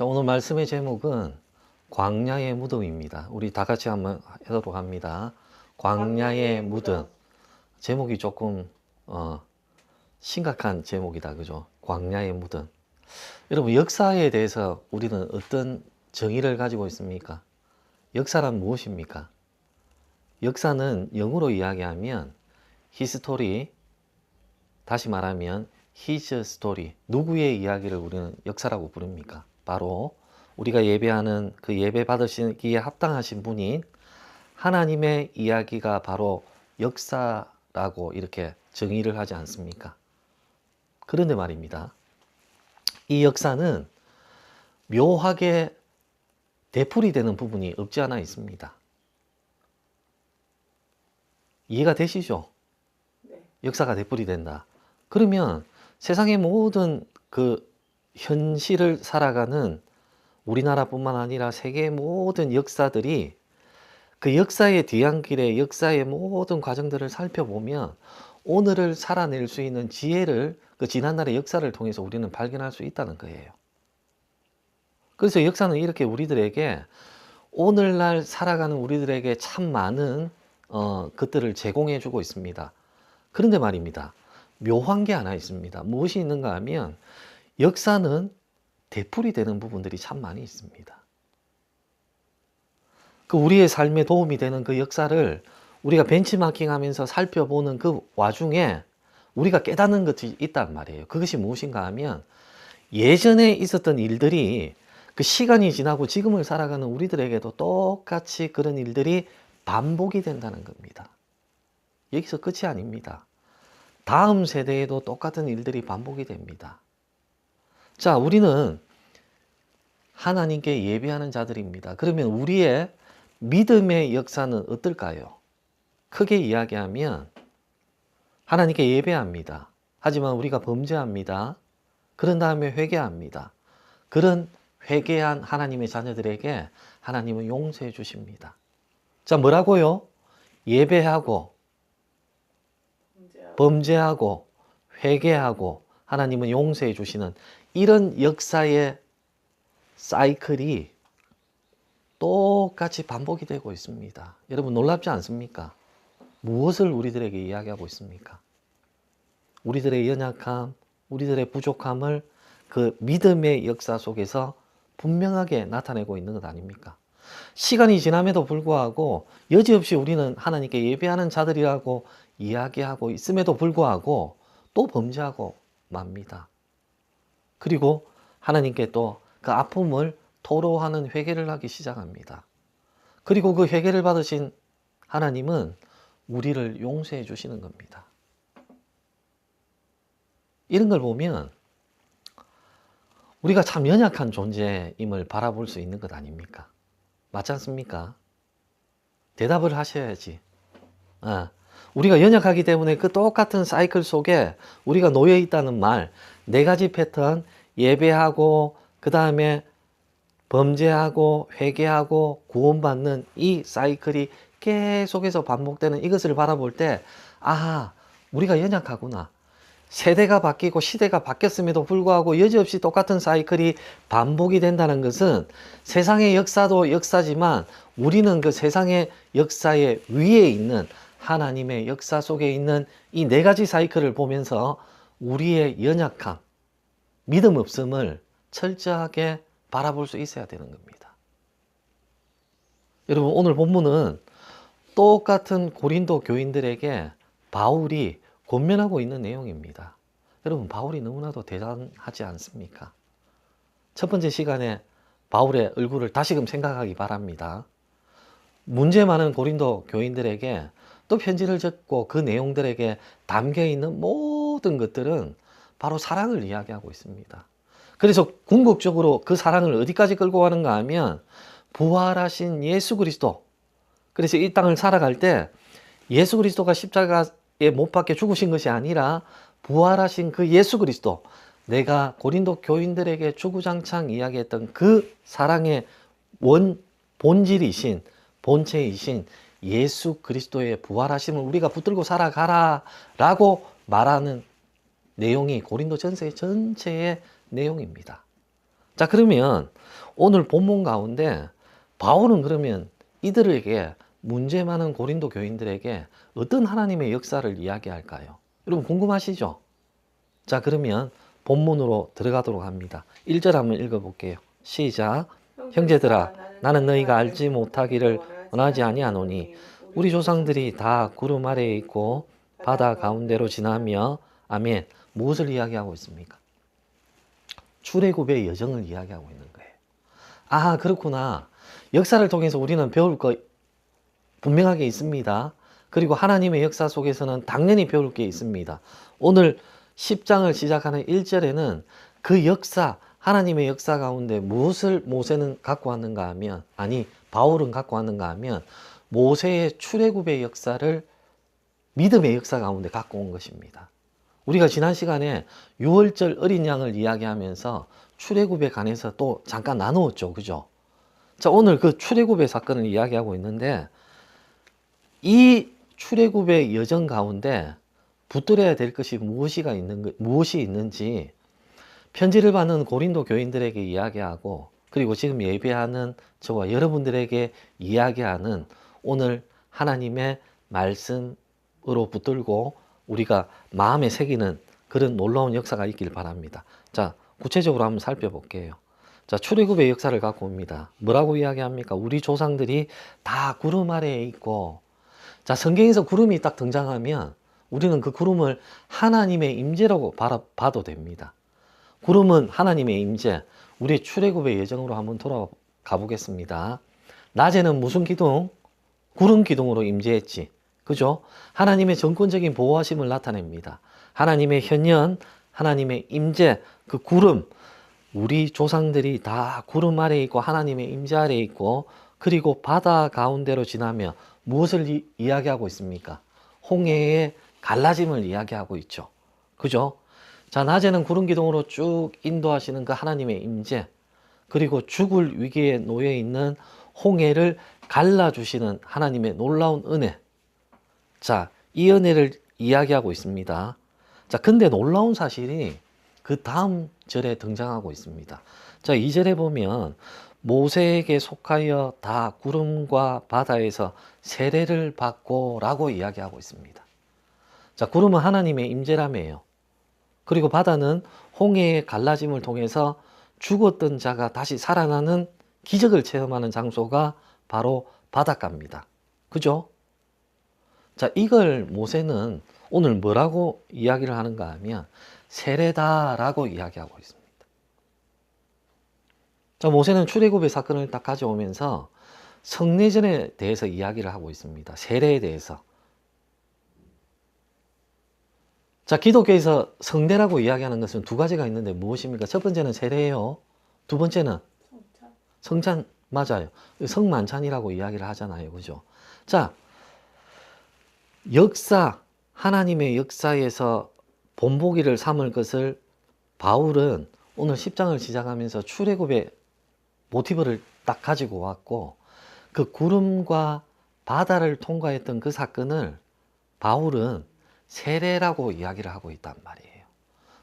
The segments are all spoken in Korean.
자, 오늘 말씀의 제목은 광야의 무덤입니다. 우리 다 같이 한번 해보도록 합니다. 광야의 무덤. 제목이 조금 심각한 제목이다, 그죠? 광야의 무덤. 여러분, 역사에 대해서 우리는 어떤 정의를 가지고 있습니까? 역사란 무엇입니까? 역사는 영어로 이야기하면 history, 다시 말하면 his story, 누구의 이야기를 우리는 역사라고 부릅니까? 바로 우리가 예배하는 그 예배 받으시기에 합당하신 분인 하나님의 이야기가 바로 역사라고 이렇게 정의를 하지 않습니까? 그런데 말입니다. 이 역사는 묘하게 되풀이 되는 부분이 없지 않아 있습니다. 이해가 되시죠? 네. 역사가 되풀이 된다. 그러면 세상의 모든 그 현실을 살아가는 우리나라뿐만 아니라 세계의 모든 역사들이 그 역사의 뒤안길에 역사의 모든 과정들을 살펴보면 오늘을 살아낼 수 있는 지혜를 그 지난날의 역사를 통해서 우리는 발견할 수 있다는 거예요. 그래서 역사는 이렇게 우리들에게 오늘날 살아가는 우리들에게 참 많은 것들을 제공해 주고 있습니다. 그런데 말입니다. 묘한 게 하나 있습니다. 무엇이 있는가 하면 역사는 되풀이 되는 부분들이 참 많이 있습니다. 그 우리의 삶에 도움이 되는 그 역사를 우리가 벤치마킹 하면서 살펴보는 그 와중에 우리가 깨닫는 것이 있단 말이에요. 그것이 무엇인가 하면 예전에 있었던 일들이 그 시간이 지나고 지금을 살아가는 우리들에게도 똑같이 그런 일들이 반복이 된다는 겁니다. 여기서 끝이 아닙니다. 다음 세대에도 똑같은 일들이 반복이 됩니다. 자, 우리는 하나님께 예배하는 자들입니다. 그러면 우리의 믿음의 역사는 어떨까요? 크게 이야기하면 하나님께 예배합니다. 하지만 우리가 범죄합니다. 그런 다음에 회개합니다. 그런 회개한 하나님의 자녀들에게 하나님은 용서해 주십니다. 자, 뭐라고요? 예배하고 범죄하고 회개하고 하나님은 용서해 주시는 이런 역사의 사이클이 똑같이 반복이 되고 있습니다. 여러분 놀랍지 않습니까? 무엇을 우리들에게 이야기하고 있습니까? 우리들의 연약함, 우리들의 부족함을 그 믿음의 역사 속에서 분명하게 나타내고 있는 것 아닙니까? 시간이 지남에도 불구하고 여지없이 우리는 하나님께 예배하는 자들이라고 이야기하고 있음에도 불구하고 또 범죄하고 맙니다. 그리고 하나님께 또 그 아픔을 토로하는 회개를 하기 시작합니다. 그리고 그 회개를 받으신 하나님은 우리를 용서해 주시는 겁니다. 이런 걸 보면 우리가 참 연약한 존재임을 바라볼 수 있는 것 아닙니까? 맞지 않습니까? 대답을 하셔야지. 우리가 연약하기 때문에 그 똑같은 사이클 속에 우리가 놓여 있다는 말, 4가지 패턴, 예배하고 그 다음에 범죄하고 회개하고 구원받는 이 사이클이 계속해서 반복되는 이것을 바라볼 때 우리가 연약하구나. 세대가 바뀌고 시대가 바뀌었음에도 불구하고 여지없이 똑같은 사이클이 반복이 된다는 것은 세상의 역사도 역사지만 우리는 그 세상의 역사의 위에 있는 하나님의 역사 속에 있는 이 4가지 사이클을 보면서 우리의 연약함, 믿음 없음을 철저하게 바라볼 수 있어야 되는 겁니다. 여러분 오늘 본문은 똑같은 고린도 교인들에게 바울이 권면하고 있는 내용입니다. 여러분 바울이 너무나도 대단하지 않습니까? 첫 번째 시간에 바울의 얼굴을 다시금 생각하기 바랍니다. 문제 많은 고린도 교인들에게 또 편지를 적고 그 내용들에게 담겨있는 모든 것들은 바로 사랑을 이야기하고 있습니다. 그래서 궁극적으로 그 사랑을 어디까지 끌고 가는가 하면 부활하신 예수 그리스도, 그래서 이 땅을 살아갈 때 예수 그리스도가 십자가에 못 박혀 죽으신 것이 아니라 부활하신 그 예수 그리스도, 내가 고린도 교인들에게 주구장창 이야기했던 그 사랑의 본질이신 본체이신 예수 그리스도의 부활하심을 우리가 붙들고 살아가라 라고 말하는 내용이 고린도 전서 전체의 내용입니다. 자, 그러면 오늘 본문 가운데 바울은 그러면 이들에게 문제 많은 고린도 교인들에게 어떤 하나님의 역사를 이야기할까요? 여러분 궁금하시죠? 자, 그러면 본문으로 들어가도록 합니다. 1절 한번 읽어볼게요. 시작. 형제들아, 나는 너희가 알지 못하기를 원하지 아니하노니 우리 조상들이 다 구름 아래에 있고 바다 가운데로 지나며 아멘. 무엇을 이야기하고 있습니까? 출애굽의 여정을 이야기하고 있는 거예요. 아, 그렇구나. 역사를 통해서 우리는 배울 거 분명하게 있습니다. 그리고 하나님의 역사 속에서는 당연히 배울 게 있습니다. 오늘 10장을 시작하는 1절에는 그 역사, 하나님의 역사 가운데 무엇을 모세는 갖고 왔는가 하면, 아니 바울은 갖고 왔는가 하면 모세의 출애굽의 역사를 믿음의 역사 가운데 갖고 온 것입니다. 우리가 지난 시간에 6월절 어린 양을 이야기하면서 출애굽에 관해서 또 잠깐 나누었죠. 그죠? 자, 오늘 그 출애굽의 사건을 이야기하고 있는데 이 출애굽의 여정 가운데 붙들어야 될 것이 무엇이 있는지 편지를 받는 고린도 교인들에게 이야기하고 그리고 지금 예배하는 저와 여러분들에게 이야기하는 오늘 하나님의 말씀으로 붙들고 우리가 마음에 새기는 그런 놀라운 역사가 있길 바랍니다. 자, 구체적으로 한번 살펴볼게요. 자, 출애굽의 역사를 갖고 옵니다. 뭐라고 이야기합니까? 우리 조상들이 다 구름 아래에 있고, 자, 성경에서 구름이 딱 등장하면 우리는 그 구름을 하나님의 임재라고 봐도 됩니다. 구름은 하나님의 임재, 우리의 출애굽의 예정으로 한번 돌아가 보겠습니다. 낮에는 무슨 기둥? 구름 기둥으로 임재했지. 그죠? 하나님의 정권적인 보호하심을 나타냅니다. 하나님의 현현, 하나님의 임재, 그 구름, 우리 조상들이 다 구름 아래에 있고 하나님의 임재 아래에 있고 그리고 바다 가운데로 지나며 무엇을 이야기하고 있습니까? 홍해의 갈라짐을 이야기하고 있죠. 그죠? 자, 낮에는 구름 기둥으로 쭉 인도하시는 그 하나님의 임재, 그리고 죽을 위기에 놓여 있는 홍해를 갈라주시는 하나님의 놀라운 은혜. 자, 이 은혜를 이야기하고 있습니다. 자, 근데 놀라운 사실이 그 다음 절에 등장하고 있습니다. 자, 2절에 보면 모세에게 속하여 다 구름과 바다에서 세례를 받고 라고 이야기하고 있습니다. 자, 구름은 하나님의 임재라며요. 그리고 바다는 홍해의 갈라짐을 통해서 죽었던 자가 다시 살아나는 기적을 체험하는 장소가 바로 바닷가입니다. 그죠? 자, 이걸 모세는 오늘 뭐라고 이야기를 하는가 하면 세례다라고 이야기하고 있습니다. 자, 모세는 출애굽의 사건을 딱 가져오면서 성례전에 대해서 이야기를 하고 있습니다. 세례에 대해서. 자, 기독교에서 성례라고 이야기하는 것은 두 가지가 있는데 무엇입니까? 첫 번째는 세례예요. 두 번째는 성찬. 맞아요. 성만찬이라고 이야기를 하잖아요. 그죠? 자, 역사, 하나님의 역사에서 본보기를 삼을 것을 바울은 오늘 10장을 시작하면서 출애굽의 모티브를 딱 가지고 왔고 그 구름과 바다를 통과했던 그 사건을 바울은 세례라고 이야기를 하고 있단 말이에요.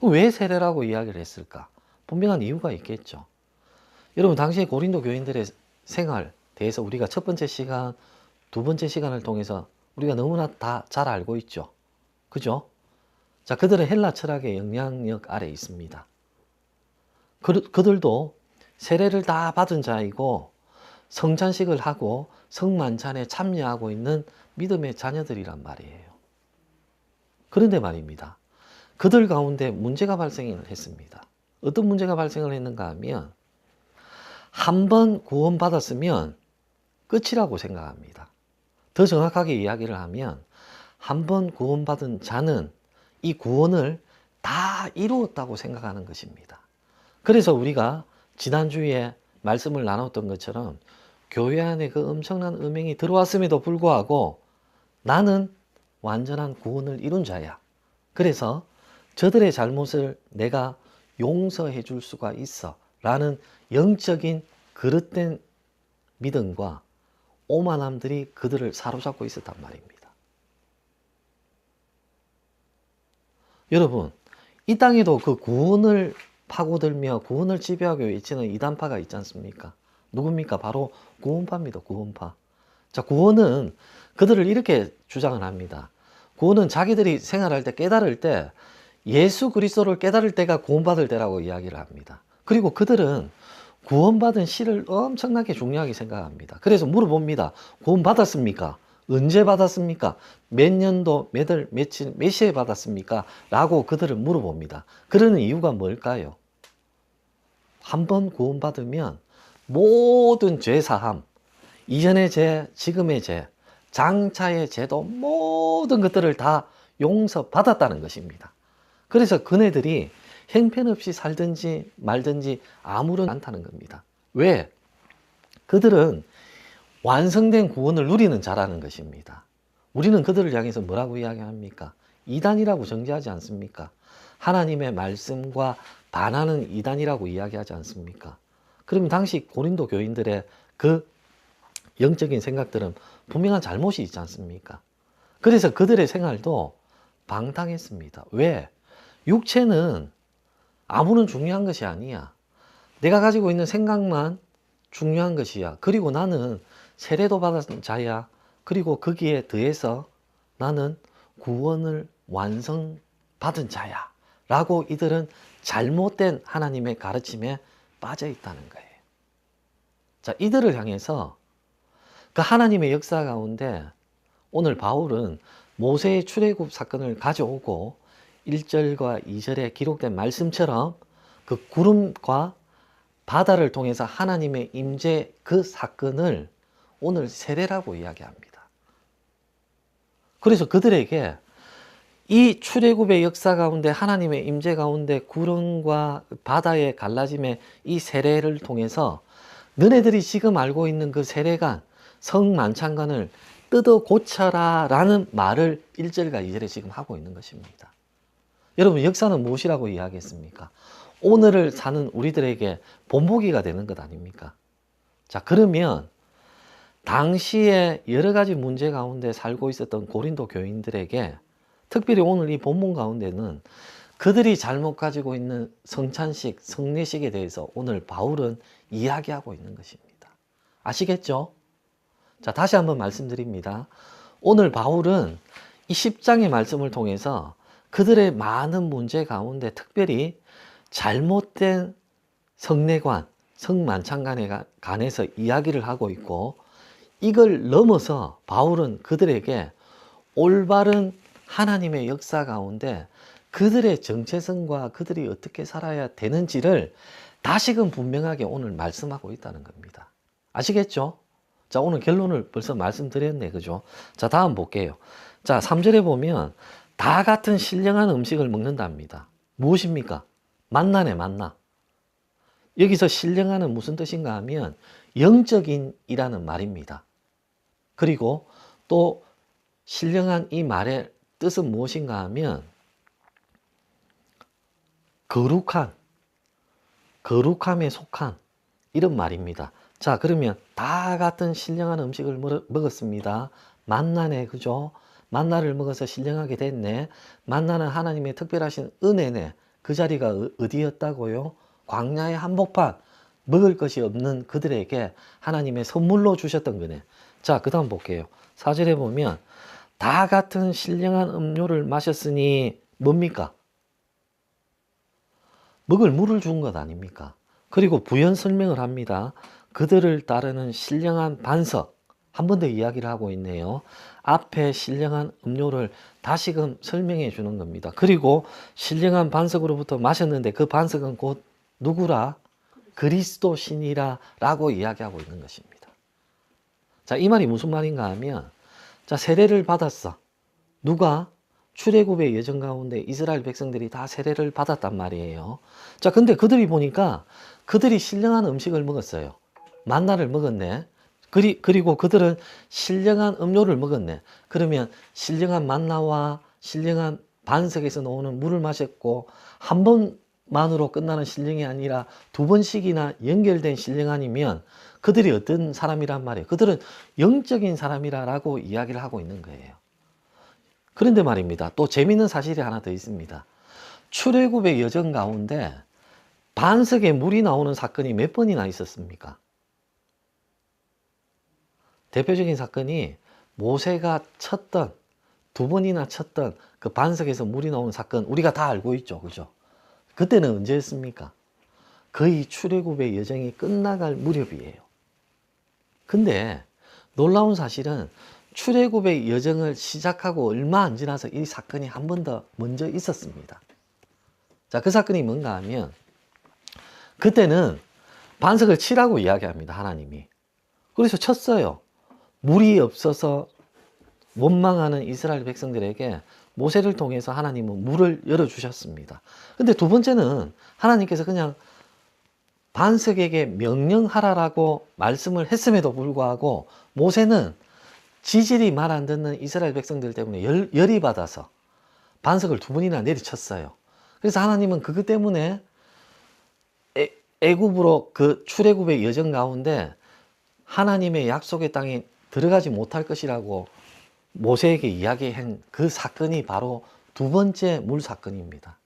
왜 세례라고 이야기를 했을까? 분명한 이유가 있겠죠. 여러분, 당시에 고린도 교인들의 생활 대해서 우리가 첫 번째 시간, 두 번째 시간을 통해서 우리가 너무나 다 잘 알고 있죠. 그죠? 자, 그들은 헬라 철학의 영향력 아래 있습니다. 그들도 세례를 다 받은 자이고 성찬식을 하고 성만찬에 참여하고 있는 믿음의 자녀들이란 말이에요. 그런데 말입니다. 그들 가운데 문제가 발생을 했습니다. 어떤 문제가 발생을 했는가 하면 한 번 구원받았으면 끝이라고 생각합니다. 더 정확하게 이야기를 하면 한 번 구원받은 자는 이 구원을 다 이루었다고 생각하는 것입니다. 그래서 우리가 지난주에 말씀을 나눴던 것처럼 교회 안에 그 엄청난 음행이 들어왔음에도 불구하고 나는 완전한 구원을 이룬 자야. 그래서 저들의 잘못을 내가 용서해 줄 수가 있어 라는 영적인 그릇된 믿음과 오만함들이 그들을 사로잡고 있었단 말입니다. 여러분, 이 땅에도 그 구원을 파고들며 구원을 지배하기 위해 외치는 이단파가 있지 않습니까? 누굽니까? 바로 구원파입니다. 구원파. 자, 구원은 그들을 이렇게 주장을 합니다. 구원은 자기들이 생활할 때 깨달을 때 예수 그리스도를 깨달을 때가 구원받을 때라고 이야기를 합니다. 그리고 그들은 구원받은 시를 엄청나게 중요하게 생각합니다. 그래서 물어봅니다. 구원받았습니까? 언제 받았습니까? 몇 년도, 몇 월, 며칠, 몇 시에 받았습니까? 라고 그들을 물어봅니다. 그러는 이유가 뭘까요? 한번 구원받으면 모든 죄사함, 이전의 죄, 지금의 죄, 장차의 죄도 모든 것들을 다 용서받았다는 것입니다. 그래서 그네들이 형편없이 살든지 말든지 아무런 않다는 겁니다. 왜? 그들은 완성된 구원을 누리는 자라는 것입니다. 우리는 그들을 향해서 뭐라고 이야기합니까? 이단이라고 정죄하지 않습니까? 하나님의 말씀과 반하는 이단이라고 이야기하지 않습니까? 그러면 당시 고린도 교인들의 그 영적인 생각들은 분명한 잘못이 있지 않습니까? 그래서 그들의 생활도 방탕했습니다. 왜? 육체는 아무런 중요한 것이 아니야. 내가 가지고 있는 생각만 중요한 것이야. 그리고 나는 세례도 받은 자야. 그리고 거기에 더해서 나는 구원을 완성받은 자야. 라고 이들은 잘못된 하나님의 가르침에 빠져 있다는 거예요. 자, 이들을 향해서 그 하나님의 역사 가운데 오늘 바울은 모세의 출애굽 사건을 가져오고 1절과 2절에 기록된 말씀처럼 그 구름과 바다를 통해서 하나님의 임재 그 사건을 오늘 세례라고 이야기합니다. 그래서 그들에게 이 출애굽의 역사 가운데 하나님의 임재 가운데 구름과 바다의 갈라짐의 이 세례를 통해서 너네들이 지금 알고 있는 그 세례관, 성만찬관을 뜯어 고쳐라 라는 말을 1절과 2절에 지금 하고 있는 것입니다. 여러분, 역사는 무엇이라고 이야기했습니까? 오늘을 사는 우리들에게 본보기가 되는 것 아닙니까? 자, 그러면 당시에 여러 가지 문제 가운데 살고 있었던 고린도 교인들에게 특별히 오늘 이 본문 가운데는 그들이 잘못 가지고 있는 성찬식, 성례식에 대해서 오늘 바울은 이야기하고 있는 것입니다. 아시겠죠? 자, 다시 한번 말씀드립니다. 오늘 바울은 이 10장의 말씀을 통해서 그들의 많은 문제 가운데 특별히 잘못된 성례관, 성만찬관에 관해서 이야기를 하고 있고 이걸 넘어서 바울은 그들에게 올바른 하나님의 역사 가운데 그들의 정체성과 그들이 어떻게 살아야 되는지를 다시금 분명하게 오늘 말씀하고 있다는 겁니다. 아시겠죠? 자, 오늘 결론을 벌써 말씀드렸네, 그죠? 자, 다음 볼게요. 자, 3절에 보면 다 같은 신령한 음식을 먹는답니다. 무엇입니까? 만나네, 만나. 여기서 신령한은 무슨 뜻인가 하면 영적인이라는 말입니다. 그리고 또 신령한 이 말의 뜻은 무엇인가 하면 거룩한, 거룩함에 속한 이런 말입니다. 자, 그러면 다 같은 신령한 음식을 먹었습니다. 만나네, 그죠? 만나를 먹어서 신령하게 됐네. 만나는 하나님의 특별하신 은혜네. 그 자리가 어디였다고요? 광야의 한복판, 먹을 것이 없는 그들에게 하나님의 선물로 주셨던 거네. 자, 그 다음 볼게요. 4절에 보면 다 같은 신령한 음료를 마셨으니 뭡니까? 먹을 물을 준 것 아닙니까? 그리고 부연 설명을 합니다. 그들을 따르는 신령한 반석, 한 번 더 이야기를 하고 있네요. 앞에 신령한 음료를 다시금 설명해 주는 겁니다. 그리고 신령한 반석으로부터 마셨는데 그 반석은 곧 누구라? 그리스도 신이라 라고 이야기하고 있는 것입니다. 자, 이 말이 무슨 말인가 하면 자, 세례를 받았어. 누가? 출애굽의 여정 가운데 이스라엘 백성들이 다 세례를 받았단 말이에요. 자, 근데 그들이 보니까 그들이 신령한 음식을 먹었어요. 만나를 먹었네. 그리고 그들은 신령한 음료를 먹었네. 그러면 신령한 만나와 신령한 반석에서 나오는 물을 마셨고 한 번만으로 끝나는 신령이 아니라 두 번씩이나 연결된 신령한이면 그들이 어떤 사람이란 말이에요. 그들은 영적인 사람이라고 이야기를 하고 있는 거예요. 그런데 말입니다. 또 재미있는 사실이 하나 더 있습니다. 출애굽의 여정 가운데 반석에 물이 나오는 사건이 몇 번이나 있었습니까? 대표적인 사건이 모세가 쳤던, 2번이나 쳤던 그 반석에서 물이 나오는 사건, 우리가 다 알고 있죠. 그죠? 그때는 언제였습니까? 거의 출애굽의 여정이 끝나갈 무렵이에요. 근데 놀라운 사실은 출애굽의 여정을 시작하고 얼마 안 지나서 이 사건이 한 번 더 먼저 있었습니다. 자, 그 사건이 뭔가 하면 그때는 반석을 치라고 이야기합니다. 하나님이. 그래서 쳤어요. 물이 없어서 원망하는 이스라엘 백성들에게 모세를 통해서 하나님은 물을 열어주셨습니다. 근데 두 번째는 하나님께서 그냥 반석에게 명령하라라고 말씀을 했음에도 불구하고 모세는 지질이 말 안 듣는 이스라엘 백성들 때문에 열이 받아서 반석을 2번이나 내리쳤어요. 그래서 하나님은 그것 때문에 애굽으로 그 출애굽의 여정 가운데 하나님의 약속의 땅에 들어가지 못할 것이라고 모세에게 이야기한 그 사건이 바로 2번째 물 사건입니다.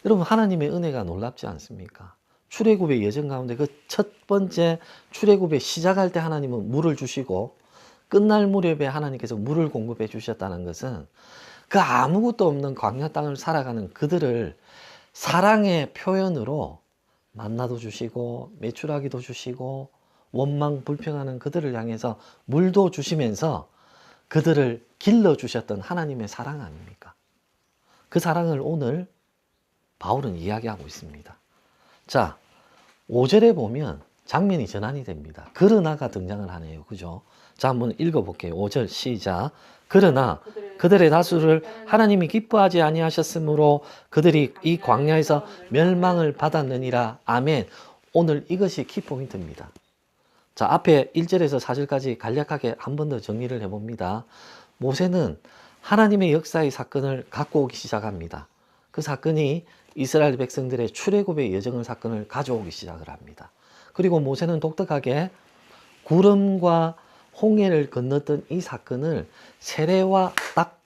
여러분, 하나님의 은혜가 놀랍지 않습니까? 출애굽의 여정 가운데 그 첫 번째 출애굽에 시작할 때 하나님은 물을 주시고 끝날 무렵에 하나님께서 물을 공급해 주셨다는 것은 그 아무것도 없는 광야 땅을 살아가는 그들을 사랑의 표현으로 만나도 주시고 메추라기도 주시고 원망 불평하는 그들을 향해서 물도 주시면서 그들을 길러주셨던 하나님의 사랑 아닙니까? 그 사랑을 오늘 바울은 이야기하고 있습니다. 자, 5절에 보면 장면이 전환이 됩니다. 그러나가 등장을 하네요. 그죠? 자, 한번 읽어볼게요. 5절 시작. 그러나 그들의 다수를 하나님이 기뻐하지 아니하셨으므로 그들이 이 광야에서 멸망을 받았느니라. 아멘. 오늘 이것이 키포인트입니다. 자, 앞에 1절에서 4절까지 간략하게 한 번 더 정리를 해봅니다. 모세는 하나님의 역사의 사건을 갖고 오기 시작합니다. 그 사건이 이스라엘 백성들의 출애굽의 여정을 사건을 가져오기 시작을 합니다. 그리고 모세는 독특하게 구름과 홍해를 건넜던 이 사건을 세례와 딱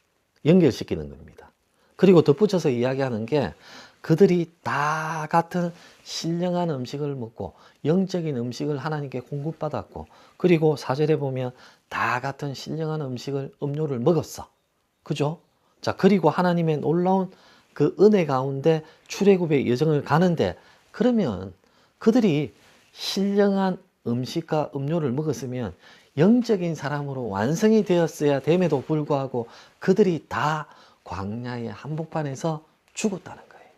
연결시키는 겁니다. 그리고 덧붙여서 이야기하는 게 그들이 다 같은 신령한 음식을 먹고 영적인 음식을 하나님께 공급받았고, 그리고 4절에 보면 다 같은 신령한 음료를 먹었어. 그죠? 자, 그리고 하나님의 놀라운 그 은혜 가운데 출애굽의 여정을 가는데, 그러면 그들이 신령한 음식과 음료를 먹었으면 영적인 사람으로 완성이 되었어야 됨에도 불구하고 그들이 다 광야의 한복판에서 죽었다는 거예요.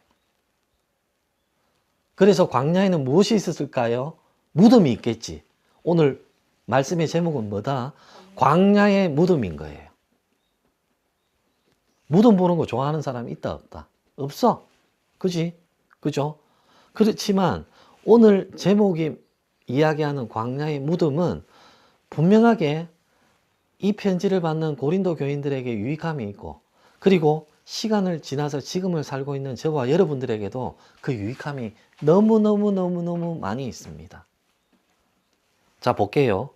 그래서 광야에는 무엇이 있었을까요? 무덤이 있겠지. 오늘 말씀의 제목은 뭐다? 광야의 무덤인 거예요. 무덤 보는 거 좋아하는 사람 있다 없다? 없어. 그지? 그죠? 그렇지만 오늘 제목이 이야기하는 광야의 무덤은 분명하게 이 편지를 받는 고린도 교인들에게 유익함이 있고, 그리고 시간을 지나서 지금을 살고 있는 저와 여러분들에게도 그 유익함이 너무너무 많이 있습니다. 자, 볼게요.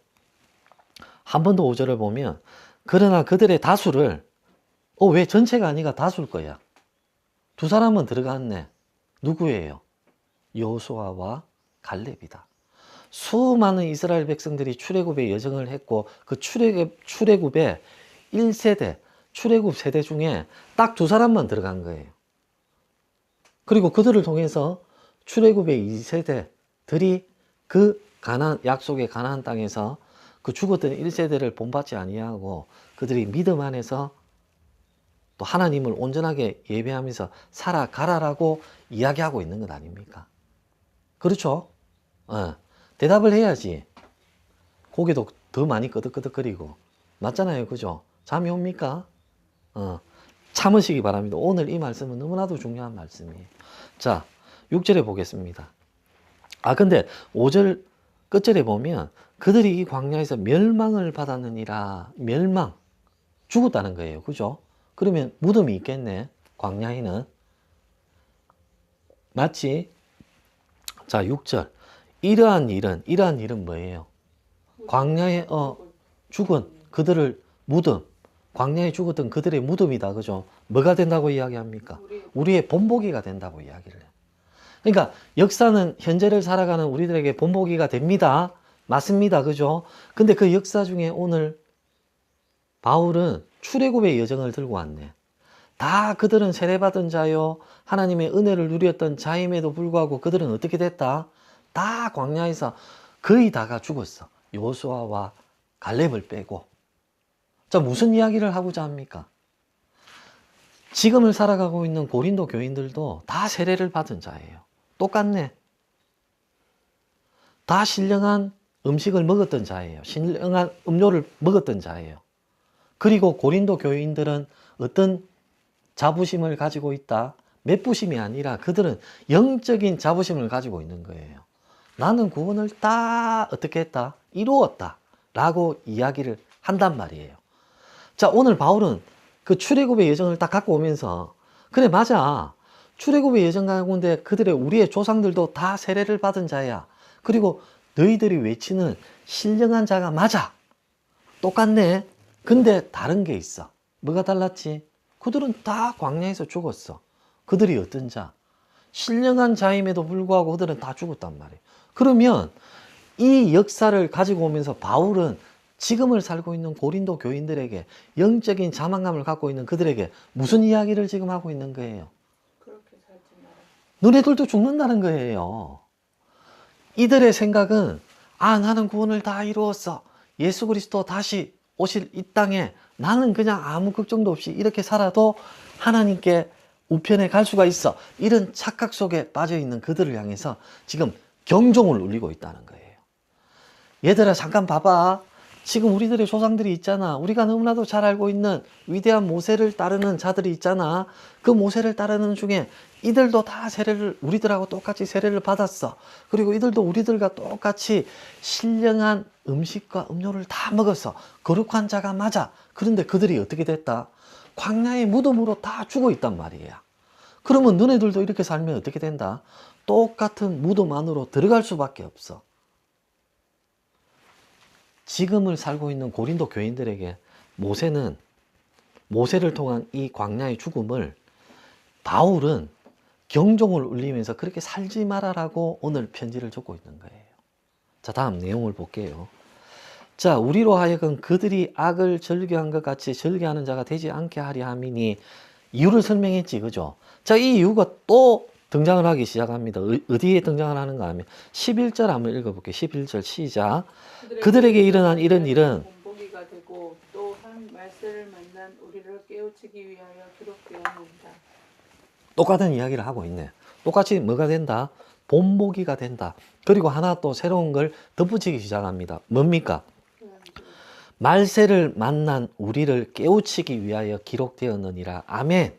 한 번 더 5절을 보면, 그러나 그들의 다수를, 왜 전체가 아니라 다수일 거야. 두 사람은 들어갔네. 누구예요? 여호수아와 갈렙이다. 수많은 이스라엘 백성들이 출애굽의 여정을 했고, 그 출애굽의 1세대, 출애굽 세대 중에 딱 두 사람만 들어간 거예요. 그리고 그들을 통해서 출애굽의 2세대들이 그 약속의 가나안 땅에서 그 죽었던 1세대를 본받지 아니하고 그들이 믿음 안에서 또 하나님을 온전하게 예배하면서 살아가라라고 이야기하고 있는 것 아닙니까? 그렇죠? 대답을 해야지. 고개도 더 많이 끄덕끄덕거리고. 맞잖아요. 그죠? 잠이 옵니까? 참으시기 바랍니다. 오늘 이 말씀은 너무나도 중요한 말씀이에요. 자, 6절에 보겠습니다. 근데 5절 끝절에 보면 그들이 이 광야에서 멸망을 받았느니라. 멸망. 죽었다는 거예요. 그죠? 그러면 무덤이 있겠네. 광야에는. 마치, 자, 6절. 이러한 일은 뭐예요? 광야에 죽은 그들을 무덤, 광야에 죽었던 그들의 무덤이다. 그죠? 뭐가 된다고 이야기합니까? 우리의 본보기가 된다고 이야기를 해요. 그러니까 역사는 현재를 살아가는 우리들에게 본보기가 됩니다. 맞습니다. 그죠? 근데 그 역사 중에 오늘 바울은 출애굽의 여정을 들고 왔네. 다 그들은 세례받은 자요, 하나님의 은혜를 누렸던 자임에도 불구하고 그들은 어떻게 됐다? 다 광야에서 거의 다가 죽었어. 여호수아와 갈렙을 빼고. 자, 무슨 이야기를 하고자 합니까? 지금을 살아가고 있는 고린도 교인들도 다 세례를 받은 자예요. 똑같네. 다 신령한 음식을 먹었던 자예요. 신령한 음료를 먹었던 자예요. 그리고 고린도 교인들은 어떤 자부심을 가지고 있다? 맵부심이 아니라 그들은 영적인 자부심을 가지고 있는 거예요. 나는 구원을 다 어떻게 했다? 이루었다. 라고 이야기를 한단 말이에요. 자, 오늘 바울은 그 출애굽의 여정을 딱 갖고 오면서 그래, 맞아. 출애굽의 여정 가운데 우리의 조상들도 다 세례를 받은 자야. 그리고 너희들이 외치는 신령한 자가 맞아. 똑같네. 근데 다른 게 있어. 뭐가 달랐지? 그들은 다 광야에서 죽었어. 그들이 어떤 자? 신령한 자임에도 불구하고 그들은 다 죽었단 말이에요. 그러면 이 역사를 가지고 오면서 바울은 지금을 살고 있는 고린도 교인들에게 영적인 자만감을 갖고 있는 그들에게 무슨 이야기를 지금 하고 있는 거예요? 그렇게 살지 마라. 너네들도 죽는다는 거예요. 이들의 생각은 나는 구원을 다 이루었어. 예수 그리스도 다시 오실 이 땅에 나는 그냥 아무 걱정도 없이 이렇게 살아도 하나님께 우편에 갈 수가 있어. 이런 착각 속에 빠져있는 그들을 향해서 지금 경종을 울리고 있다는 거예요. 얘들아, 잠깐 봐봐. 지금 우리들의 조상들이 있잖아. 우리가 너무나도 잘 알고 있는 위대한 모세를 따르는 자들이 있잖아. 그 모세를 따르는 중에 이들도 다 우리들하고 똑같이 세례를 받았어. 그리고 이들도 우리들과 똑같이 신령한 음식과 음료를 다 먹었어. 거룩한 자가 맞아. 그런데 그들이 어떻게 됐다? 광야의 무덤으로 다 죽어 있단 말이야. 그러면 너네들도 이렇게 살면 어떻게 된다? 똑같은 무덤 안으로 들어갈 수밖에 없어. 지금을 살고 있는 고린도 교인들에게 모세를 통한 이 광야의 죽음을 바울은 경종을 울리면서 그렇게 살지 말아라고 오늘 편지를 적고 있는 거예요. 자, 다음 내용을 볼게요. 자, 우리로 하여금 그들이 악을 절개한 것 같이 절개하는 자가 되지 않게 하려 함이니, 이유를 설명했지, 그죠? 자, 이 이유가 또 등장을 하기 시작합니다. 어디에 등장을 하는가 하면 11절 한번 읽어볼게요. 11절 시작. 그들에게 일어난 이런 일은 본보기가 되고 또 한 말세를 만난 우리를 깨우치기 위하여 기록되었는다. 똑같은 이야기를 하고 있네. 똑같이 뭐가 된다? 본보기가 된다. 그리고 하나 또 새로운 걸 덧붙이기 시작합니다. 뭡니까? 말세를 만난 우리를 깨우치기 위하여 기록되었느니라. 아멘.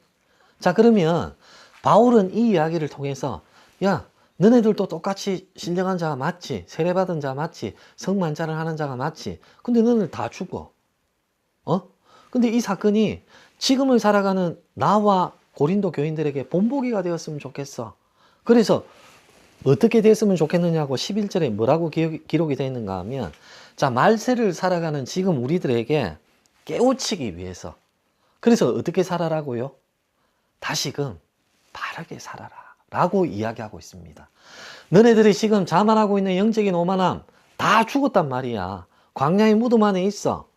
자, 그러면 바울은 이 이야기를 통해서, 야, 너네들도 똑같이 신령한 자가 맞지? 세례받은 자 맞지? 성만찬을 하는 자가 맞지? 근데 너네들 다 죽어. 근데 이 사건이 지금을 살아가는 나와 고린도 교인들에게 본보기가 되었으면 좋겠어. 그래서 어떻게 됐으면 좋겠느냐고 11절에 뭐라고 기록이 되어 있는가 하면, 자, 말세를 살아가는 지금 우리들에게 깨우치기 위해서. 그래서 어떻게 살아라고요? 다시금 바르게 살아라 라고 이야기하고 있습니다. 너네들이 지금 자만하고 있는 영적인 오만함 다 죽었단 말이야. 광야의 무덤 안에 있어.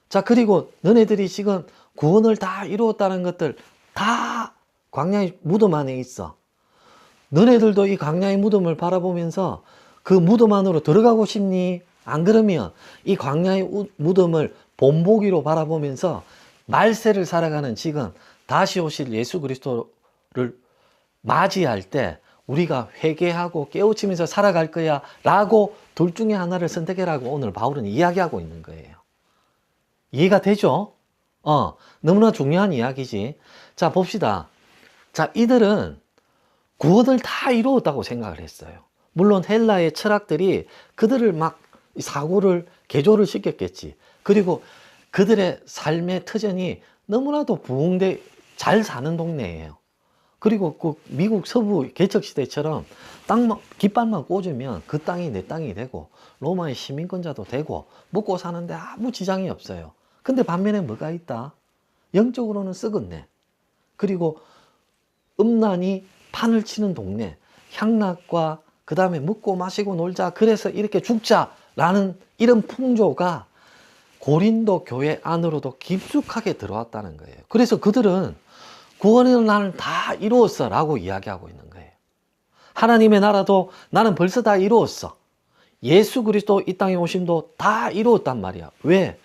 자, 그리고 너네들이 지금 구원을 다 이루었다는 것들 다 광야의 무덤 안에 있어. 너네들도 이 광야의 무덤을 바라보면서 그 무덤 안으로 들어가고 싶니? 안 그러면 이 광야의 무덤을 본보기로 바라보면서 말세를 살아가는 지금 다시 오실 예수 그리스도를 맞이할 때 우리가 회개하고 깨우치면서 살아갈 거야 라고 둘 중에 하나를 선택해라고 오늘 바울은 이야기하고 있는 거예요. 이해가 되죠? 너무나 중요한 이야기지. 자, 봅시다. 자, 이들은 구원을 다 이루었다고 생각을 했어요. 물론 헬라의 철학들이 그들을 막 사고를 개조를 시켰겠지. 그리고 그들의 삶의 터전이 너무나도 부흥돼 잘 사는 동네예요. 그리고 그 미국 서부 개척시대처럼 땅만 깃발만 꽂으면 그 땅이 내 땅이 되고 로마의 시민권자도 되고 먹고 사는데 아무 지장이 없어요. 근데 반면에 뭐가 있다? 영적으로는 썩었네. 그리고 음란이 판을 치는 동네. 향락과 그 다음에 먹고 마시고 놀자, 그래서 이렇게 죽자라는 이런 풍조가 고린도 교회 안으로도 깊숙하게 들어왔다는 거예요. 그래서 그들은 구원의 나는 다 이루었어 라고 이야기하고 있는 거예요. 하나님의 나라도 나는 벌써 다 이루었어. 예수 그리스도 이 땅에 오심도 다 이루었단 말이야. 왜?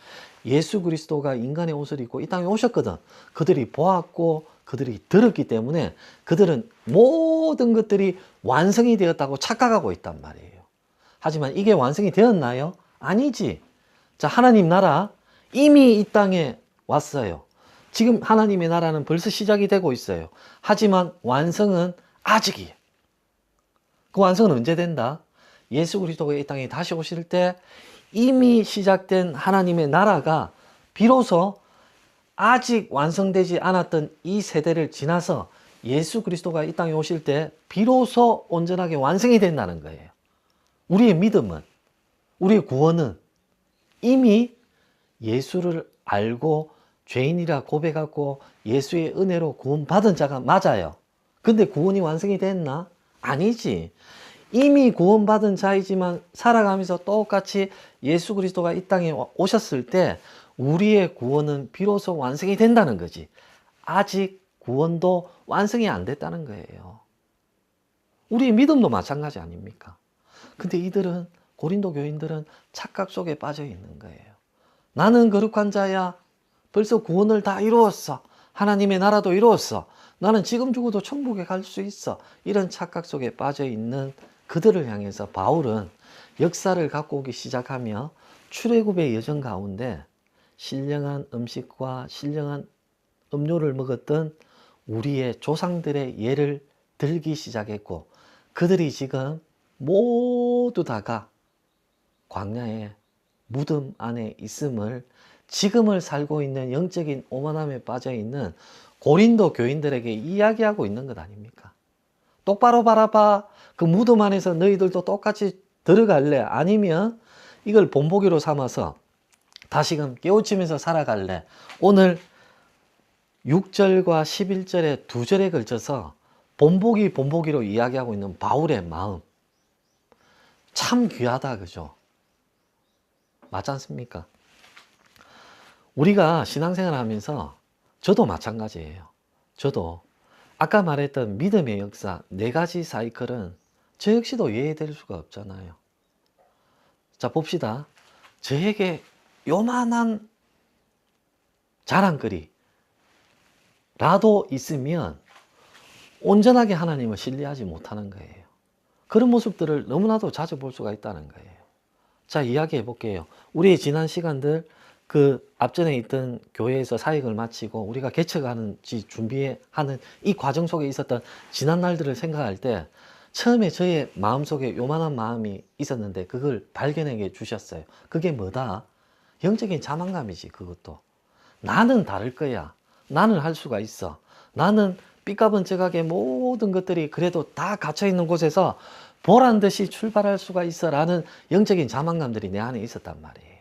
예수 그리스도가 인간의 옷을 입고 이 땅에 오셨거든. 그들이 보았고 그들이 들었기 때문에 그들은 모든 것들이 완성이 되었다고 착각하고 있단 말이에요. 하지만 이게 완성이 되었나요? 아니지. 자, 하나님 나라 이미 이 땅에 왔어요. 지금 하나님의 나라는 벌써 시작이 되고 있어요. 하지만 완성은 아직이에요. 그 완성은 언제 된다? 예수 그리스도가 이 땅에 다시 오실 때 이미 시작된 하나님의 나라가 비로소 아직 완성되지 않았던 이 세대를 지나서 예수 그리스도가 이 땅에 오실 때 비로소 온전하게 완성이 된다는 거예요. 우리의 믿음은, 우리의 구원은 이미 예수를 알고 죄인이라 고백하고 예수의 은혜로 구원받은 자가 맞아요. 근데 구원이 완성이 됐나? 아니지. 이미 구원받은 자이지만 살아가면서 똑같이 예수 그리스도가 이 땅에 오셨을 때 우리의 구원은 비로소 완성이 된다는 거지. 아직 구원도 완성이 안 됐다는 거예요. 우리의 믿음도 마찬가지 아닙니까? 근데 이들은, 고린도 교인들은 착각 속에 빠져 있는 거예요. 나는 거룩한 자야. 벌써 구원을 다 이루었어. 하나님의 나라도 이루었어. 나는 지금 죽어도 천국에 갈 수 있어. 이런 착각 속에 빠져 있는 그들을 향해서 바울은 역사를 갖고 오기 시작하며 출애굽의 여정 가운데 신령한 음식과 신령한 음료를 먹었던 우리의 조상들의 예를 들기 시작했고, 그들이 지금 모두 다가 광야의 무덤 안에 있음을, 지금을 살고 있는 영적인 오만함에 빠져 있는 고린도 교인들에게 이야기하고 있는 것 아닙니까? 똑바로 바라봐. 그 무덤 안에서 너희들도 똑같이 들어갈래? 아니면 이걸 본보기로 삼아서 다시금 깨우치면서 살아갈래? 오늘 6절과 11절의 두 절에 걸쳐서 본보기로 이야기하고 있는 바울의 마음. 참 귀하다, 그죠? 맞지 않습니까? 우리가 신앙생활 하면서 저도 마찬가지예요. 저도 아까 말했던 믿음의 역사 4가지 사이클은 저 역시도 이해될 수가 없잖아요. 자, 봅시다. 저에게 요만한 자랑거리 라도 있으면 온전하게 하나님을 신뢰하지 못하는 거예요. 그런 모습들을 너무나도 자주 볼 수가 있다는 거예요. 자, 이야기해 볼게요. 우리의 지난 시간들, 그 앞전에 있던 교회에서 사역을 마치고 우리가 개척하는지 준비하는 이 과정 속에 있었던 지난 날들을 생각할 때 처음에 저의 마음속에 요만한 마음이 있었는데 그걸 발견해 주셨어요. 그게 뭐다? 영적인 자만감이지. 그것도 나는 다를 거야. 나는 할 수가 있어. 나는 삐까번쩍하게 모든 것들이 그래도 다 갇혀있는 곳에서 보란 듯이 출발할 수가 있어 라는 영적인 자만감들이 내 안에 있었단 말이에요.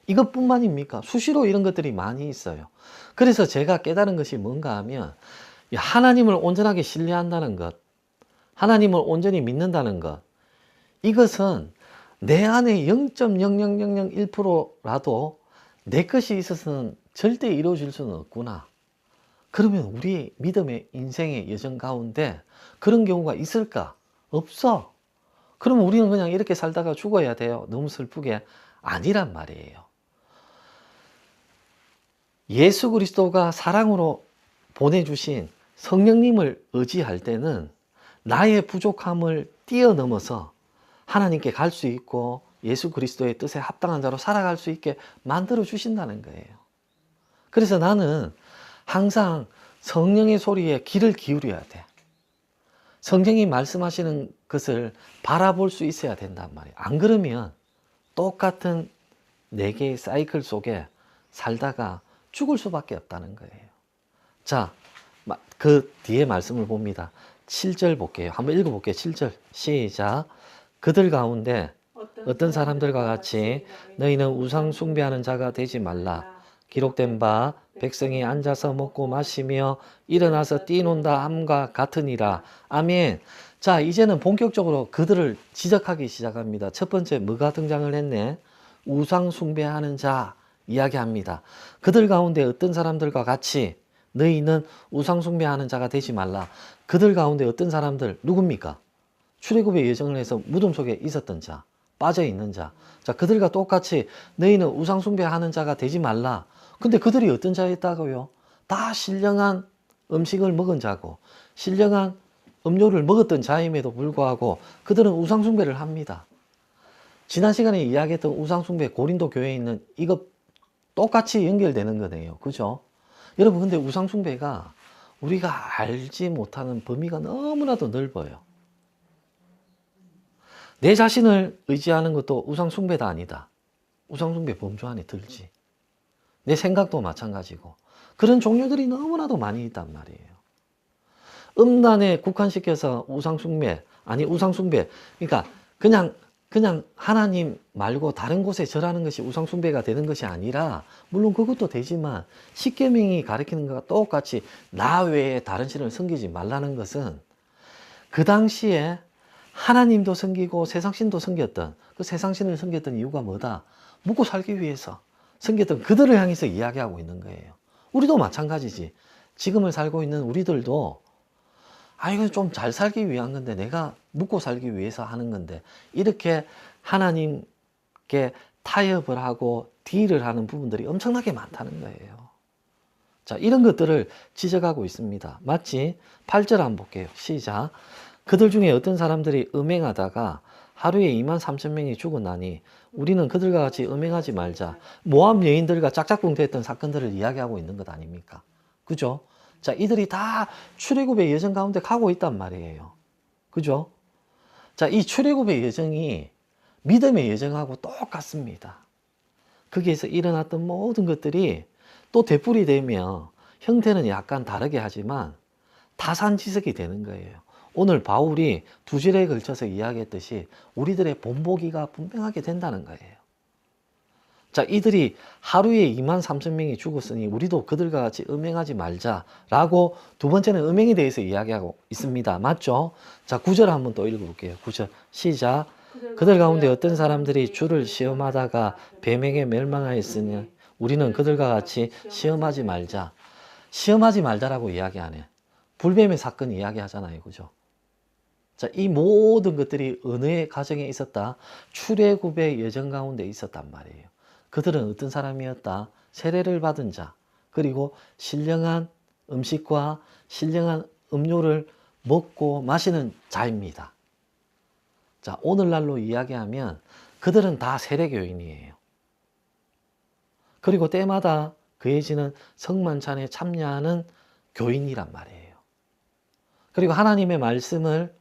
이것뿐만입니까? 수시로 이런 것들이 많이 있어요. 그래서 제가 깨달은 것이 뭔가 하면 하나님을 온전하게 신뢰한다는 것, 하나님을 온전히 믿는다는 것, 이것은 내 안에 0.00001%라도 내 것이 있어서는 절대 이루어질 수는 없구나. 그러면 우리의 믿음의 인생의 여정 가운데 그런 경우가 있을까? 없어. 그러면 우리는 그냥 이렇게 살다가 죽어야 돼요. 너무 슬프게. 아니란 말이에요. 예수 그리스도가 사랑으로 보내주신 성령님을 의지할 때는 나의 부족함을 뛰어넘어서 하나님께 갈 수 있고 예수 그리스도의 뜻에 합당한 자로 살아갈 수 있게 만들어 주신다는 거예요. 그래서 나는 항상 성령의 소리에 귀를 기울여야 돼. 성령이 말씀하시는 것을 바라볼 수 있어야 된단 말이에요. 안 그러면 똑같은 4개의 사이클 속에 살다가 죽을 수밖에 없다는 거예요. 자, 그 뒤에 말씀을 봅니다. 7절 볼게요. 한번 읽어볼게요. 7절 시작. 그들 가운데 어떤 사람들과 같이 너희는 우상 숭배하는 자가 되지 말라. 기록된 바 백성이 앉아서 먹고 마시며 일어나서 뛰논다 함과 같으니라. 아멘. 자, 이제는 본격적으로 그들을 지적하기 시작합니다. 첫 번째 뭐가 등장을 했네? 우상 숭배하는 자 이야기합니다. 그들 가운데 어떤 사람들과 같이 너희는 우상 숭배하는 자가 되지 말라. 그들 가운데 어떤 사람들 누굽니까? 출애굽의 여정을 해서 무덤 속에 있었던 자, 빠져 있는 자. 자, 그들과 똑같이 너희는 우상 숭배하는 자가 되지 말라. 근데 그들이 어떤 자였다고요? 다 신령한 음식을 먹은 자고 신령한 음료를 먹었던 자임에도 불구하고 그들은 우상 숭배를 합니다. 지난 시간에 이야기했던 우상 숭배 고린도 교회에 있는 이거 똑같이 연결되는 거네요. 그죠? 여러분, 근데 우상 숭배가 우리가 알지 못하는 범위가 너무나도 넓어요. 내 자신을 의지하는 것도 우상 숭배다 아니다. 우상 숭배 범주 안에 들지. 내 생각도 마찬가지고. 그런 종류들이 너무나도 많이 있단 말이에요. 음란에 국한시켜서 우상 숭배, 아니 우상 숭배, 그러니까 그냥 하나님 말고 다른 곳에 절하는 것이 우상 숭배가 되는 것이 아니라, 물론 그것도 되지만 십계명이 가리키는 것과 똑같이 나 외에 다른 신을 섬기지 말라는 것은 그 당시에 하나님도 섬기고 세상신도 섬겼던, 그 세상신을 섬겼던 이유가 뭐다? 먹고 살기 위해서 섬겼던 그들을 향해서 이야기하고 있는 거예요. 우리도 마찬가지지. 지금을 살고 있는 우리들도 이거 좀 잘 살기 위한 건데, 내가 먹고 살기 위해서 하는 건데, 이렇게 하나님께 타협을 하고 딜을 하는 부분들이 엄청나게 많다는 거예요. 자, 이런 것들을 지적하고 있습니다. 마치 8절 한번 볼게요. 시작. 그들 중에 어떤 사람들이 음행하다가 하루에 23,000명이 죽었나니 우리는 그들과 같이 음행하지 말자. 모압 여인들과 짝짝꿍됐던 사건들을 이야기하고 있는 것 아닙니까? 그죠? 자, 이들이 다 출애굽의 여정 가운데 가고 있단 말이에요. 그죠? 자, 이 출애굽의 여정이 믿음의 여정하고 똑같습니다. 거기에서 일어났던 모든 것들이 또 되풀이 되며 형태는 약간 다르게 하지만 타산지석이 되는 거예요. 오늘 바울이 두 절에 걸쳐서 이야기했듯이 우리들의 본보기가 분명하게 된다는 거예요. 자, 이들이 하루에 23,000명이 죽었으니 우리도 그들과 같이 음행하지 말자라고 두 번째는 음행에 대해서 이야기하고 있습니다. 맞죠? 자, 9절 한번 또 읽어볼게요. 9절 시작. 그들 가운데 어떤 사람들이 주를 시험하다가 뱀에게 멸망하였으니 우리는 그들과 같이 시험하지 말자. 시험하지 말자라고 이야기하네. 불뱀의 사건 이야기하잖아요. 그죠? 자, 이 모든 것들이 어느의 가정에 있었다? 출애굽의 여정 가운데 있었단 말이에요. 그들은 어떤 사람이었다? 세례를 받은 자, 그리고 신령한 음식과 신령한 음료를 먹고 마시는 자입니다. 자, 오늘날로 이야기하면 그들은 다 세례교인이에요. 그리고 때마다 그해지는 성만찬에 참여하는 교인이란 말이에요. 그리고 하나님의 말씀을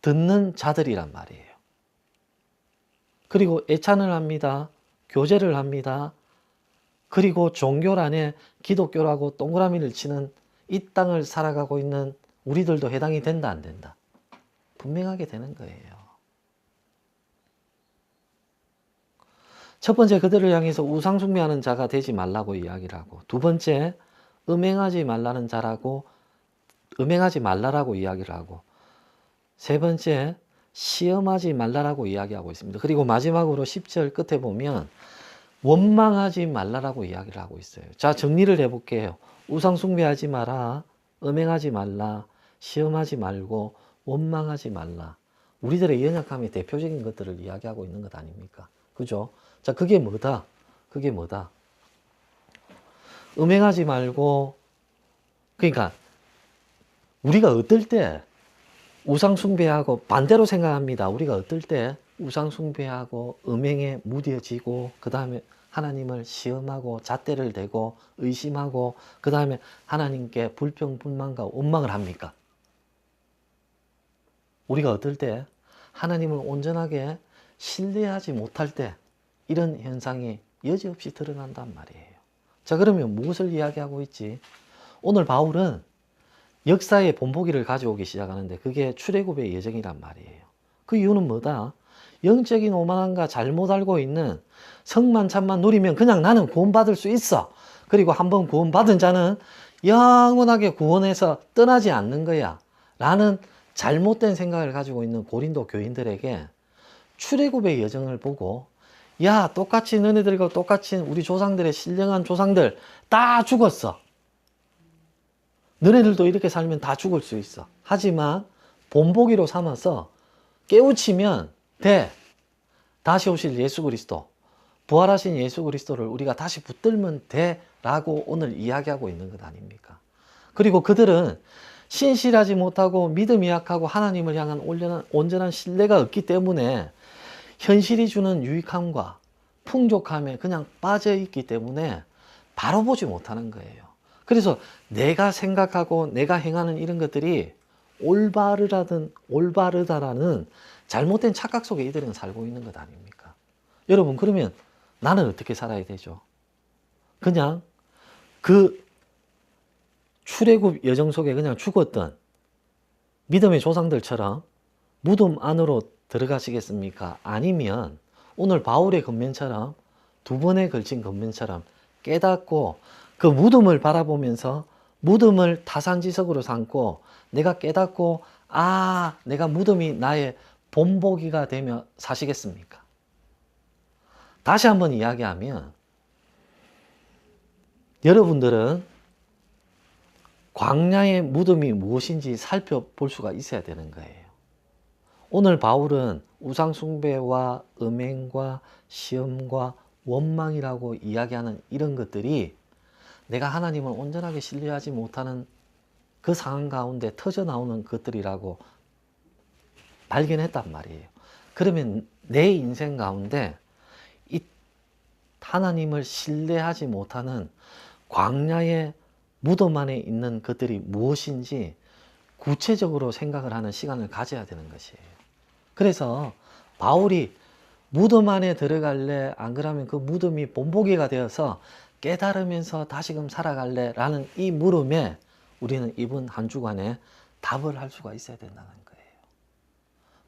듣는 자들이란 말이에요. 그리고 애찬을 합니다. 교제를 합니다. 그리고 종교란에 기독교라고 동그라미를 치는 이 땅을 살아가고 있는 우리들도 해당이 된다, 안 된다? 분명하게 되는 거예요. 첫 번째, 그들을 향해서 우상숭배하는 자가 되지 말라고 이야기를 하고, 두 번째, 음행하지 말라는 자라고, 음행하지 말라라고 이야기를 하고, 세 번째, 시험하지 말라라고 이야기하고 있습니다. 그리고 마지막으로 10절 끝에 보면 원망하지 말라라고 이야기를 하고 있어요. 자, 정리를 해볼게요. 우상숭배하지 마라, 음행하지 말라, 시험하지 말고 원망하지 말라. 우리들의 연약함의 대표적인 것들을 이야기하고 있는 것 아닙니까? 그죠? 자, 그게 뭐다? 그게 뭐다? 음행하지 말고, 그러니까 우리가 어떨 때 우상숭배하고 반대로 생각합니다. 우리가 어떨 때 우상숭배하고 음행에 무뎌지고 그 다음에 하나님을 시험하고 잣대를 대고 의심하고 그 다음에 하나님께 불평불만과 원망을 합니까? 우리가 어떨 때 하나님을 온전하게 신뢰하지 못할 때 이런 현상이 여지없이 드러난단 말이에요. 자, 그러면 무엇을 이야기하고 있지? 오늘 바울은 역사의 본보기를 가져오기 시작하는데 그게 출애굽의 여정이란 말이에요. 그 이유는 뭐다? 영적인 오만함과 잘못 알고 있는 성만찬만 누리면 그냥 나는 구원받을 수 있어. 그리고 한번 구원받은 자는 영원하게 구원해서 떠나지 않는 거야 라는 잘못된 생각을 가지고 있는 고린도 교인들에게 출애굽의 여정을 보고, 야, 똑같이 너네들과 똑같이 우리 조상들의 신령한 조상들 다 죽었어. 너네들도 이렇게 살면 다 죽을 수 있어. 하지만 본보기로 삼아서 깨우치면 돼. 다시 오실 예수 그리스도, 부활하신 예수 그리스도를 우리가 다시 붙들면 돼 라고 오늘 이야기하고 있는 것 아닙니까? 그리고 그들은 신실하지 못하고 믿음이 약하고 하나님을 향한 온전한 신뢰가 없기 때문에 현실이 주는 유익함과 풍족함에 그냥 빠져있기 때문에 바로 보지 못하는 거예요. 그래서 내가 생각하고 내가 행하는 이런 것들이 올바르다라는 잘못된 착각 속에 이들은 살고 있는 것 아닙니까? 여러분, 그러면 나는 어떻게 살아야 되죠? 그냥 그 출애굽 여정 속에 그냥 죽었던 믿음의 조상들처럼 무덤 안으로 들어가시겠습니까? 아니면 오늘 바울의 권면처럼, 두 번에 걸친 권면처럼 깨닫고 그 무덤을 바라보면서 무덤을 타산지석으로 삼고 내가 깨닫고, 아, 내가 무덤이 나의 본보기가 되며 사시겠습니까? 다시 한번 이야기하면 여러분들은 광야의 무덤이 무엇인지 살펴볼 수가 있어야 되는 거예요. 오늘 바울은 우상숭배와 음행과 시험과 원망이라고 이야기하는 이런 것들이 내가 하나님을 온전하게 신뢰하지 못하는 그 상황 가운데 터져나오는 것들이라고 발견했단 말이에요. 그러면 내 인생 가운데 이 하나님을 신뢰하지 못하는 광야의 무덤 안에 있는 것들이 무엇인지 구체적으로 생각을 하는 시간을 가져야 되는 것이에요. 그래서 바울이 무덤 안에 들어갈래? 안 그러면 그 무덤이 본보기가 되어서 깨달으면서 다시금 살아갈래? 라는 이 물음에 우리는 이번 한 주간에 답을 할 수가 있어야 된다는 거예요.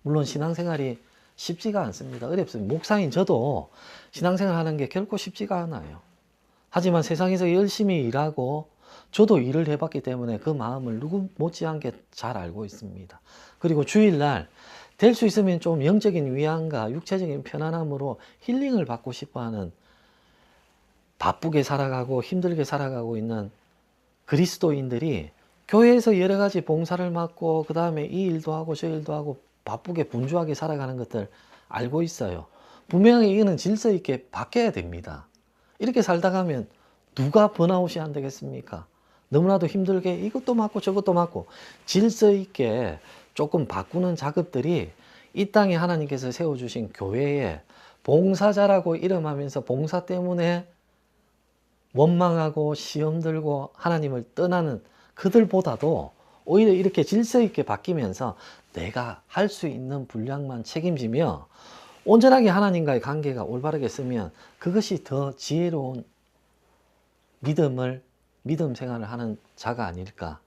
물론 신앙생활이 쉽지가 않습니다. 어렵습니다. 목사인 저도 신앙생활 하는 게 결코 쉽지가 않아요. 하지만 세상에서 열심히 일하고 저도 일을 해봤기 때문에 그 마음을 누구 못지않게 잘 알고 있습니다. 그리고 주일날 될 수 있으면 좀 영적인 위안과 육체적인 편안함으로 힐링을 받고 싶어하는, 바쁘게 살아가고 힘들게 살아가고 있는 그리스도인들이 교회에서 여러 가지 봉사를 맡고 그 다음에 이 일도 하고 저 일도 하고 바쁘게 분주하게 살아가는 것들 알고 있어요. 분명히 이거는 질서 있게 바뀌어야 됩니다. 이렇게 살다 가면 누가 번아웃이 안 되겠습니까? 너무나도 힘들게 이것도 맡고 저것도 맡고 질서 있게 조금 바꾸는 작업들이 이 땅에 하나님께서 세워주신 교회에 봉사자라고 이름하면서 봉사 때문에 원망하고 시험 들고 하나님을 떠나는 그들보다도 오히려 이렇게 질서 있게 바뀌면서 내가 할 수 있는 분량만 책임지며 온전하게 하나님과의 관계가 올바르게 쓰면 그것이 더 지혜로운 믿음 생활을 하는 자가 아닐까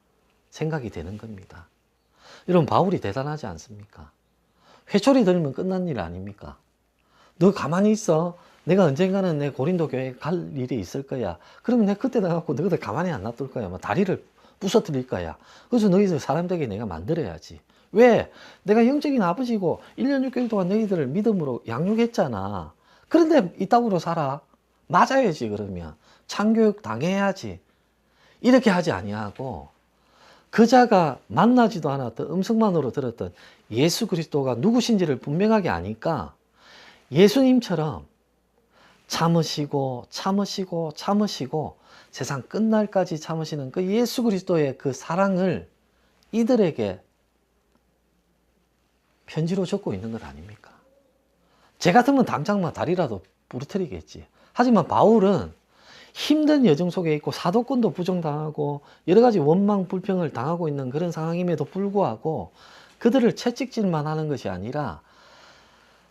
생각이 되는 겁니다. 여러분, 바울이 대단하지 않습니까? 회초리 들면 끝난 일 아닙니까? 너 가만히 있어. 내가 언젠가는 내 고린도 교회에 갈 일이 있을 거야. 그러면 내가 그때 나가고 너희들 가만히 안 놔둘 거야. 뭐 다리를 부서뜨릴 거야. 그래서 너희들 사람 되게 내가 만들어야지. 왜? 내가 영적인 아버지고 1년 6개월 동안 너희들을 믿음으로 양육했잖아. 그런데 이따구로 살아. 맞아야지. 그러면 참교육 당해야지. 이렇게 하지 아니하고 그자가 만나지도 않았던 음성만으로 들었던 예수 그리스도가 누구신지를 분명하게 아니까 예수님처럼 참으시고 참으시고 참으시고 세상 끝날까지 참으시는 그 예수 그리스도의 그 사랑을 이들에게 편지로 적고 있는 것 아닙니까? 제 같으면 당장 막 다리라도 부러뜨리겠지. 하지만 바울은 힘든 여정 속에 있고 사도권도 부정당하고 여러 가지 원망 불평을 당하고 있는 그런 상황임에도 불구하고 그들을 채찍질만 하는 것이 아니라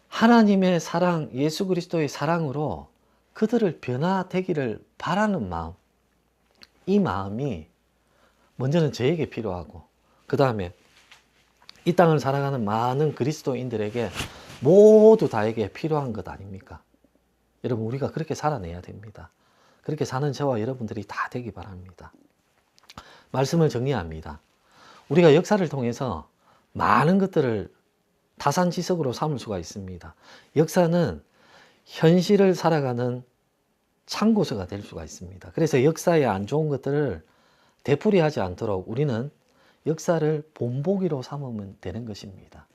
하나님의 사랑, 예수 그리스도의 사랑으로 그들을 변화되기를 바라는 마음, 이 마음이 먼저는 저에게 필요하고 그 다음에 이 땅을 살아가는 많은 그리스도인들에게 모두 다에게 필요한 것 아닙니까? 여러분, 우리가 그렇게 살아내야 됩니다. 그렇게 사는 저와 여러분들이 다 되기 바랍니다. 말씀을 정리합니다. 우리가 역사를 통해서 많은 것들을 타산지석으로 삼을 수가 있습니다. 역사는 현실을 살아가는 참고서가 될 수가 있습니다. 그래서 역사의 안 좋은 것들을 되풀이하지 않도록 우리는 역사를 본보기로 삼으면 되는 것입니다.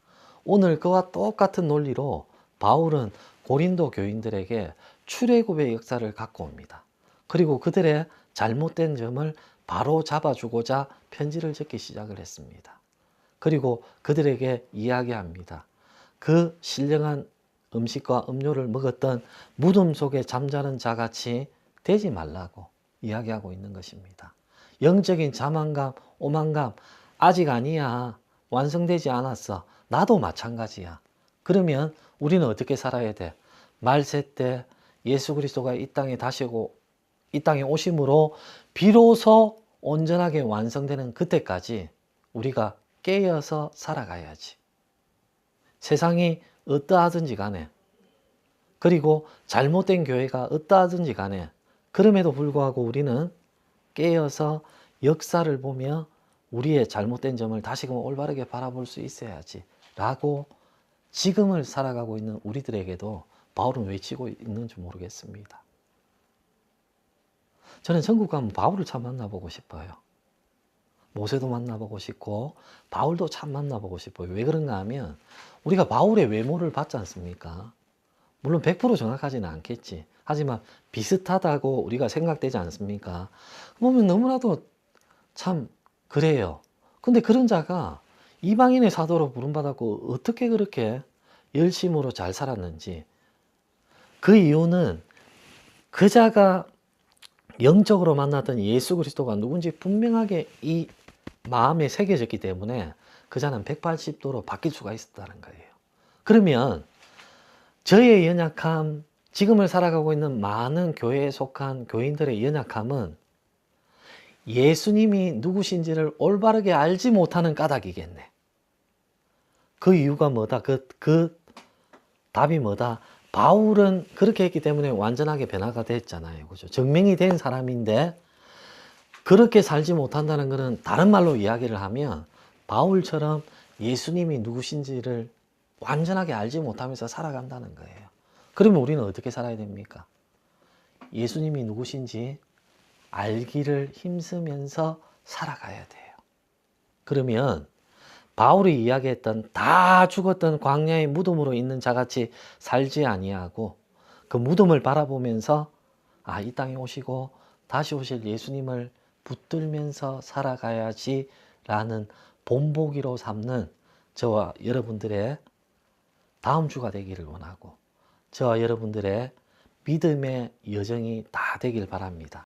오늘 그와 똑같은 논리로 바울은 고린도 교인들에게 출애굽의 역사를 갖고 옵니다. 그리고 그들의 잘못된 점을 바로 잡아주고자 편지를 적기 시작을 했습니다. 그리고 그들에게 이야기합니다. 그 신령한 음식과 음료를 먹었던 무덤 속에 잠자는 자같이 되지 말라고 이야기하고 있는 것입니다. 영적인 자만감, 오만감, 아직 아니야. 완성되지 않았어. 나도 마찬가지야. 그러면 우리는 어떻게 살아야 돼? 말세 때 예수 그리스도가 이 땅에 오심으로 비로소 온전하게 완성되는 그때까지 우리가 깨어서 살아가야지. 세상이 어떠하든지 간에, 그리고 잘못된 교회가 어떠하든지 간에, 그럼에도 불구하고 우리는 깨어서 역사를 보며 우리의 잘못된 점을 다시금 올바르게 바라볼 수 있어야지 라고 지금을 살아가고 있는 우리들에게도 바울은 외치고 있는지 모르겠습니다. 저는 천국 가면 바울을 참 만나보고 싶어요. 모세도 만나보고 싶고 바울도 참 만나보고 싶어요. 왜 그런가 하면 우리가 바울의 외모를 봤지 않습니까? 물론 100% 정확하지는 않겠지. 하지만 비슷하다고 우리가 생각되지 않습니까? 보면 너무나도 참 그래요. 근데 그런 자가 이방인의 사도로 부름받았고 어떻게 그렇게 열심으로 잘 살았는지, 그 이유는 그 자가 영적으로 만났던 예수 그리스도가 누군지 분명하게 이 마음에 새겨졌기 때문에 그 자는 180도로 바뀔 수가 있었다는 거예요. 그러면 저의 연약함, 지금을 살아가고 있는 많은 교회에 속한 교인들의 연약함은 예수님이 누구신지를 올바르게 알지 못하는 까닭이겠네. 그 이유가 뭐다? 그 답이 뭐다? 바울은 그렇게 했기 때문에 완전하게 변화가 됐잖아요. 그죠? 증명이 된 사람인데 그렇게 살지 못한다는 것은 다른 말로 이야기를 하면 바울처럼 예수님이 누구신지를 완전하게 알지 못하면서 살아간다는 거예요. 그러면 우리는 어떻게 살아야 됩니까? 예수님이 누구신지 알기를 힘쓰면서 살아가야 돼요. 그러면 바울이 이야기했던 다 죽었던 광야의 무덤으로 있는 자같이 살지 아니하고 그 무덤을 바라보면서 이 땅에 오시고 다시 오실 예수님을 붙들면서 살아가야지 라는 본보기로 삼는 저와 여러분들의 다음 주가 되기를 원하고 저와 여러분들의 믿음의 여정이 다 되길 바랍니다.